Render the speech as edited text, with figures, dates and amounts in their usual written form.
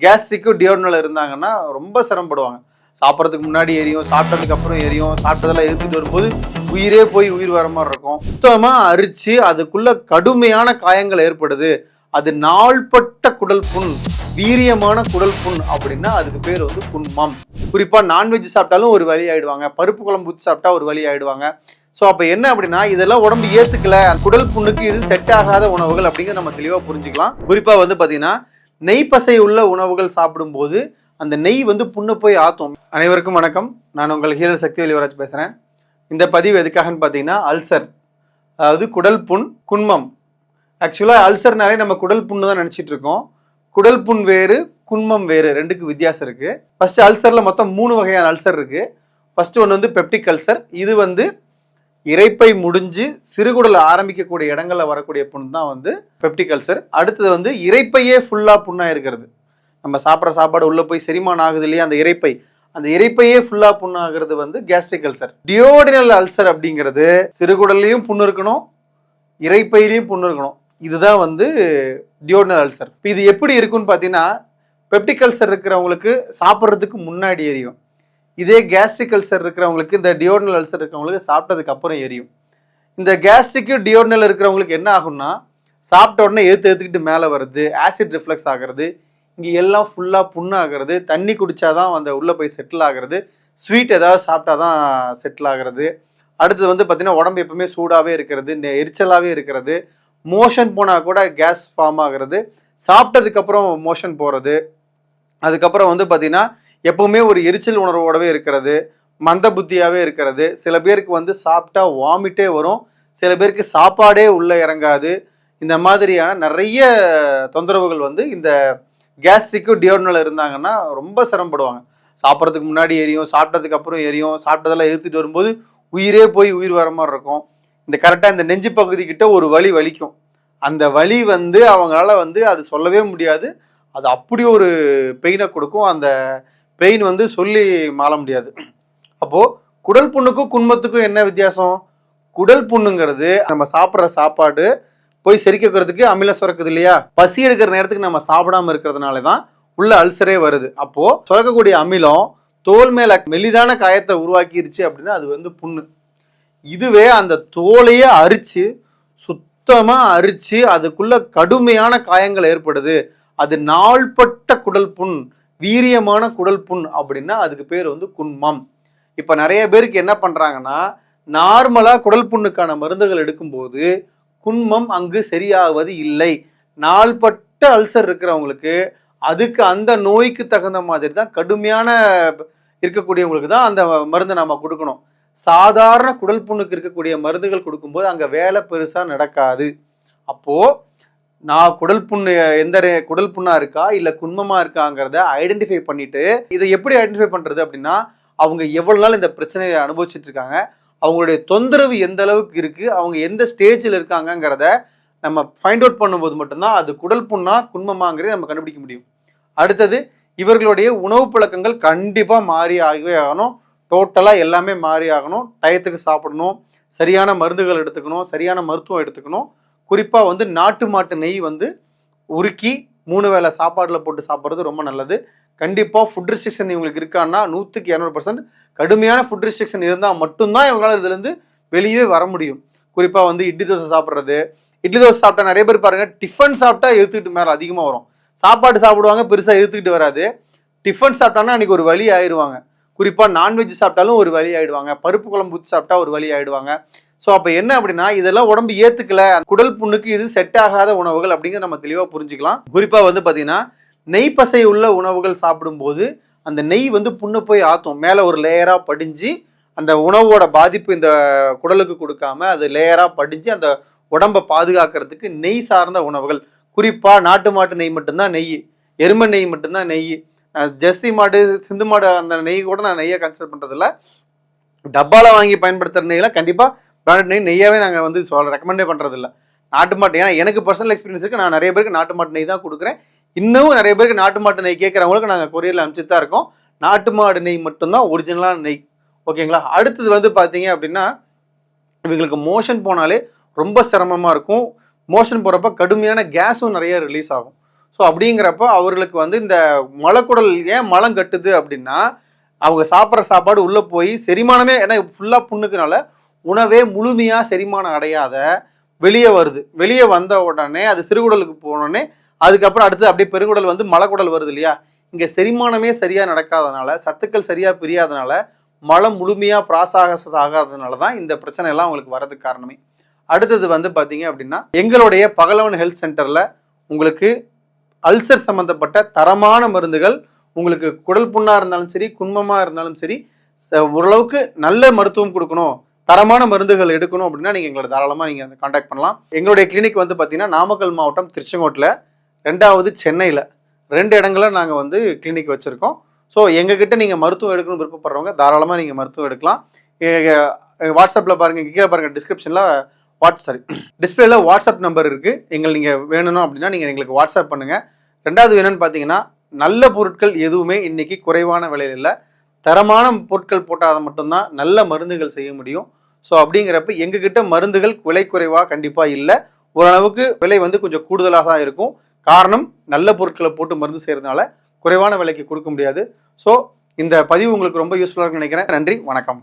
Gastric duodenal இருந்தாங்கன்னா ரொம்ப சிரமப்படுவாங்க. சாப்பிட்றதுக்கு முன்னாடி எரியும், சாப்பிட்டதுக்கு அப்புறம் எரியும், சாப்பிட்டதெல்லாம் எடுத்துட்டு வரும்போது உயிரே போய் உயிர் வர மாதிரி இருக்கும். சுத்தமா அரிச்சு அதுக்குள்ள கடுமையான காயங்கள் ஏற்படுது. அது நாள்பட்ட குடல் புண், வீரியமான குடல் புண் அப்படின்னா அதுக்கு பேர் வந்து புண்மம். குறிப்பா நான்வெஜ் சாப்பிட்டாலும் ஒரு வழி ஆயிடுவாங்க, பருப்பு குழம்பு ஊற்றி சாப்பிட்டா ஒரு வழி ஆயிடுவாங்க. ஸோ அப்போ என்ன அப்படின்னா இதெல்லாம் உடம்பு ஏற்றுக்கல, குடல் புண்ணுக்கு இது செட் ஆகாத உணவுகள் அப்படிங்கிறத நம்ம தெளிவாக புரிஞ்சுக்கலாம். குறிப்பாக வந்து பார்த்தீங்கன்னா நெய் பசை உள்ள உணவுகள் சாப்பிடும்போது அந்த நெய் வந்து புண்ணை போய் ஆற்றும். அனைவருக்கும் வணக்கம், நான் உங்கள் ஹீலர் சக்திவேல் யுவராஜ் பேசுகிறேன். இந்த பதிவு எதுக்காகன்னு பார்த்தீங்கன்னா அல்சர், அதாவது குடல் புண், குண்மம். ஆக்சுவலாக அல்சர்னாலே நம்ம குடல் புண்ணு தான் நினச்சிட்டு இருக்கோம். குடல் புண் வேறு, குண்மம் வேறு, ரெண்டுக்கு வித்தியாசம் இருக்குது. ஃபஸ்ட்டு அல்சரில் மொத்தம் 3 வகையான அல்சர் இருக்குது. ஃபஸ்ட்டு ஒன்று வந்து பெப்டிக் அல்சர். இது வந்து இரைப்பை முடிஞ்சு சிறுகுடல் ஆரம்பிக்கக்கூடிய இடங்களில் வரக்கூடிய புண் தான் வந்து பெப்டிக் அல்சர். அடுத்தது வந்து இரைப்பையே ஃபுல்லாக புண்ணாக இருக்கிறது. நம்ம சாப்பிட்ற சாப்பாடு உள்ளே போய் செரிமானம் ஆகுது இல்லையா, அந்த இரைப்பை, அந்த இரைப்பையே ஃபுல்லாக புண்ணாகிறது வந்து கேஸ்ட்ரிக் அல்சர். டியோடினல் அல்சர் அப்படிங்கிறது சிறுகுடல்லையும் புண்ணு இருக்கணும், இரைப்பையிலையும் புண்ணு இருக்கணும். இதுதான் வந்து டியோடினல் அல்சர். இப்போ இது எப்படி இருக்குன்னு பார்த்தீங்கன்னா, பெப்டிக் அல்சர் இருக்கிறவங்களுக்கு சாப்பிட்றதுக்கு முன்னாடி எரியும். இதே கேஸ்ட்ரிக் அல்சர் இருக்கிறவங்களுக்கு, இந்த டியோடினல் அல்சர் இருக்கிறவங்களுக்கு சாப்பிட்டதுக்கு அப்புறம் எரியும். இந்த கேஸ்ட்ரிக்கு டியோடினல் இருக்கிறவங்களுக்கு என்ன ஆகும்னா, சாப்பிட்ட உடனே ஏற்றுக்கிட்டு மேலே வருது, ஆசிட் ரிஃப்ளெக்ஸ் ஆகிறது, இங்கே எல்லாம் ஃபுல்லாக புண்ணாகிறது, தண்ணி குடித்தாதான் அந்த உள்ளே போய் செட்டில் ஆகிறது, ஸ்வீட் ஏதாவது சாப்பிட்டா தான் செட்டில் ஆகிறது. அடுத்தது வந்து பார்த்திங்கன்னா உடம்பு எப்பவுமே சூடாகவே இருக்கிறது, எரிச்சலாகவே இருக்கிறது, மோஷன் போனால் கூட கேஸ் ஃபார்ம் ஆகிறது, சாப்பிட்டதுக்கப்புறம் மோஷன் போகிறது. அதுக்கப்புறம் வந்து பார்த்திங்கன்னா எப்பவுமே ஒரு எரிச்சல் உணர்வோடவே இருக்கிறது, மந்த புத்தியாகவே இருக்கிறது. சில பேருக்கு வந்து சாப்பிட்டா வாமிட்டே வரும், சில பேருக்கு சாப்பாடே உள்ளே இறங்காது. இந்த மாதிரியான நிறைய தொந்தரவுகள் வந்து இந்த கேஸ்ட்ரிக்கு டியோடனல் இருந்தாங்கன்னா ரொம்ப சிரமப்படுவாங்க. சாப்பிட்றதுக்கு முன்னாடி எரியும், சாப்பிட்டதுக்கு அப்புறம் எரியும், சாப்பிட்டதெல்லாம் எடுத்துகிட்டு வரும்போது உயிரே போய் உயிர் வர மாதிரி இருக்கும். இந்த கரெக்டாக இந்த நெஞ்சு பகுதிக்கிட்ட ஒரு வலி வலிக்கும். அந்த வலி வந்து அவங்களால வந்து அது சொல்லவே முடியாது, அது அப்படி ஒரு பெயினை கொடுக்கும். அந்த பெயின் வந்து சொல்லி மாள முடியாது. அப்போது குடல் புண்ணுக்கும் குண்மத்துக்கும் என்ன வித்தியாசம்? குடல் புண்ணுங்கிறது நம்ம சாப்பிட்ற சாப்பாடு போய் செரிக்கிறதுக்கு அமிலம் சுரக்குது இல்லையா, பசி எடுக்கிற நேரத்துக்கு நம்ம சாப்பிடாம இருக்கிறதுனால தான் உள்ள அல்சரே வருது. அப்போ சுரக்கக்கூடிய அமிலம் தோல் மேல மெலிதான காயத்தை உருவாக்கிருச்சு அப்படின்னா அது வந்து புண்ணு. இதுவே அந்த தோலையே அரிச்சு, சுத்தமா அரிச்சு அதுக்குள்ள கடுமையான காயங்கள் ஏற்படுது, அது நாள்பட்ட குடல் புண், வீரியமான குடல் புண் அப்படின்னா அதுக்கு பேர் வந்து குண்மம். இப்ப நிறைய பேருக்கு என்ன பண்றாங்கன்னா, நார்மலா குடல் புண்ணுக்கான மருந்துகள் எடுக்கும்போது குண்மம் அங்கு சரியாவது இல்லை. நாள்பட்ட அல்சர் இருக்கிறவங்களுக்கு அதுக்கு அந்த நோய்க்கு தகுந்த மாதிரி தான் கடுமையான இருக்கக்கூடியவங்களுக்கு தான் அந்த மருந்தை நம்ம கொடுக்கணும். சாதாரண குடல் புண்ணுக்கு இருக்கக்கூடிய மருந்துகள் கொடுக்கும்போது அங்கே வேலை பெருசாக நடக்காது. அப்போது நான் குடல் புண்ணு எந்த குடல் புண்ணாக இருக்கா இல்லை குண்மமாக இருக்காங்கிறத ஐடென்டிஃபை பண்ணிட்டு, இதை எப்படி ஐடென்டிஃபை பண்ணுறது அப்படின்னா, அவங்க எவ்வளோ நாள் இந்த பிரச்சனையை அனுபவிச்சுட்டு இருக்காங்க, அவங்களுடைய தொந்தரவு எந்த அளவுக்கு இருக்குது, அவங்க எந்த ஸ்டேஜில் இருக்காங்கங்கிறத நம்ம ஃபைண்ட் அவுட் பண்ணும்போது மட்டும்தான் அது குடல் புண்ணா குண்மமாங்கிறத நம்ம கண்டுபிடிக்க முடியும். அடுத்தது இவர்களுடைய உணவு பழக்கங்கள் கண்டிப்பாக மாறி ஆகவே ஆகணும். டோட்டலாக எல்லாமே மாறி ஆகணும். டயத்துக்கு சாப்பிடணும், சரியான மருந்துகள் எடுத்துக்கணும், சரியான மருத்துவம் எடுத்துக்கணும். குறிப்பாக வந்து நாட்டு மாட்டு நெய் வந்து உருக்கி 3 வேளை சாப்பாடில் போட்டு சாப்பிட்றது ரொம்ப நல்லது. கண்டிப்பாக ஃபுட் ரெஸ்ட்ரிக்ஷன் இவங்களுக்கு இருக்கான்னா 100க்கு 200% கடுமையான ஃபுட் ரெஸ்ட்ரிக்ஷன் இருந்தால் மட்டும்தான் இவங்களால் இதுலேருந்து வெளியே வர முடியும். குறிப்பாக வந்து இட்லி தோசை சாப்பிட்றது, இட்லி தோசை சாப்பிட்டா நிறைய பேர் பாருங்கள், டிஃபன் சாப்பிட்டா எடுத்துக்கிட்டு மேலே அதிகமாக வரும். சாப்பாடு சாப்பிடுவாங்க, பெருசாக எடுத்துக்கிட்டு வராது. டிஃபன் சாப்பிட்டாங்கன்னா அன்றைக்கி ஒரு வழி ஆயிடுவாங்க. குறிப்பாக நான்வெஜ் சாப்பிட்டாலும் ஒரு வழி ஆயிடுவாங்க, பருப்பு குழம்பு ஊற்றி சாப்பிட்டா ஒரு வழி ஆயிடுவாங்க. ஸோ அப்போ என்ன அப்படின்னா இதெல்லாம் உடம்பு ஏற்றுக்கல, குடல் புண்ணுக்கு இது செட் ஆகாத உணவுகள் அப்படிங்கிறத நம்ம தெளிவாக புரிஞ்சுக்கலாம். குறிப்பாக வந்து பார்த்தீங்கன்னா நெய் பசை உள்ள உணவுகள் சாப்பிடும்போது அந்த நெய் வந்து புண்ணை போய் ஆற்றும், மேலே ஒரு லேயராக படிஞ்சு அந்த உணவோட பாதிப்பு இந்த குடலுக்கு கொடுக்காம அது லேயராக படிஞ்சு அந்த உடம்பை பாதுகாக்கிறதுக்கு நெய் சார்ந்த உணவுகள், குறிப்பாக நாட்டு மாட்டு நெய் மட்டும்தான் நெய், எருமை நெய் மட்டும்தான் நெய், ஜெர்சி மாடு சிந்து மாடு அந்த நெய் கூட நான் நெய்யை கன்சிடர் பண்ணுறதில்ல. டப்பாவில் வாங்கி பயன்படுத்துகிற நெய்லாம் கண்டிப்பாக பிராண்டட் நெய் நெய்யாவே நாங்கள் வந்து ரெக்கமெண்டே பண்ணுறதில்ல. நாட்டு மாட்டு, ஏன்னா எனக்கு பர்சனல் எக்ஸ்பீரியன்ஸ் இருக்குது, நான் நிறைய பேருக்கு நாட்டு மாட்டு நெய் தான் கொடுக்குறேன். இன்னும் நிறைய பேருக்கு நாட்டு மாட்டு நெய் கேட்குறவங்களுக்கு நாங்கள் கொரியரில் அனுப்பிச்சுட்டு தான் இருக்கோம். நாட்டு மாடு நெய் மட்டும்தான் ஒரிஜினலான நெய், ஓகேங்களா. அடுத்தது வந்து பார்த்தீங்க அப்படின்னா இவங்களுக்கு மோஷன் போனாலே ரொம்ப சிரமமாக இருக்கும். மோஷன் போகிறப்ப கடுமையான கேஸும் நிறைய ரிலீஸ் ஆகும். ஸோ அப்படிங்கிறப்ப அவர்களுக்கு வந்து இந்த மலக்குடல் ஏன் மலம் கட்டுது அப்படின்னா, அவங்க சாப்பிட்ற சாப்பாடு உள்ளே போய் செரிமானமே, ஏன்னா ஃபுல்லாக புண்ணுக்குனால உணவே முழுமையாக செரிமானம் அடையாத வெளியே வருது. வெளியே வந்த உடனே அது சிறுகுடலுக்கு போனோடனே அதுக்கப்புறம் அடுத்து அப்படியே பெருங்குடல் வந்து மலக்குடல் வருது இல்லையா? இங்கே செரிமானமே சரியாக நடக்காதனால, சத்துக்கள் சரியாக பிரியாதனால, மலம் முழுமையாக ப்ராசஸ் ஆகாததுனால தான் இந்த பிரச்சனை எல்லாம் உங்களுக்கு வரதுக்கு காரணமே. அடுத்தது வந்து பார்த்தீங்க அப்படின்னா, எங்களுடைய பகலவன் ஹெல்த் சென்டரில் உங்களுக்கு அல்சர் சம்மந்தப்பட்ட தரமான மருந்துகள், உங்களுக்கு குடல் புண்ணாக இருந்தாலும் சரி, குன்மமாக இருந்தாலும் சரி, ஓரளவுக்கு நல்ல மருத்துவம் கொடுக்கணும், தரமான மருந்துகள் எடுக்கணும் அப்படின்னா நீங்கள் எங்களை தாராளமாக நீங்கள் வந்து கான்டாக்ட் பண்ணலாம். எங்களுடைய கிளினிக் வந்து பார்த்தீங்கன்னா நாமக்கல் மாவட்டம் திருச்செங்கோட்டில், 2வது சென்னையில், 2 இடங்களில் நாங்கள் வந்து கிளினிக் வச்சுருக்கோம். ஸோ எங்ககிட்ட நீங்கள் மருத்துவம் எடுக்கணும்னு விருப்பப்படுறவங்க தாராளமாக நீங்கள் மருத்துவம் எடுக்கலாம். வாட்ஸ்அப்பில் பாருங்கள், கீழே பாருங்கள், டிஸ்கிரிப்ஷனில் டிஸ்பிளேல வாட்ஸ்அப் நம்பர் இருக்குது. நீங்கள் வேணும் அப்படின்னா நீங்கள் எங்களுக்கு வாட்ஸ்அப் பண்ணுங்கள். 2வது என்னன்னு பார்த்தீங்கன்னா, நல்ல பொருட்கள் எதுவுமே இன்னைக்கு குறைவான விலையில் இல்லை. தரமான பொருட்கள் போட்டால் மட்டும்தான் நல்ல மருந்துகள் செய்ய முடியும். ஸோ அப்படிங்கிறப்ப எங்ககிட்ட மருந்துகள் விலை குறைவாக கண்டிப்பாக இல்லை. ஓரளவுக்கு விலை வந்து கொஞ்சம் கூடுதலாக தான் இருக்கும். காரணம், நல்ல பொருட்களை போட்டு மருந்து செய்கிறதுனால குறைவான விலைக்கு கொடுக்க முடியாது. ஸோ இந்த பதிவு உங்களுக்கு ரொம்ப யூஸ்ஃபுல்லாக இருக்குன்னு நினைக்கிறேன். நன்றி, வணக்கம்.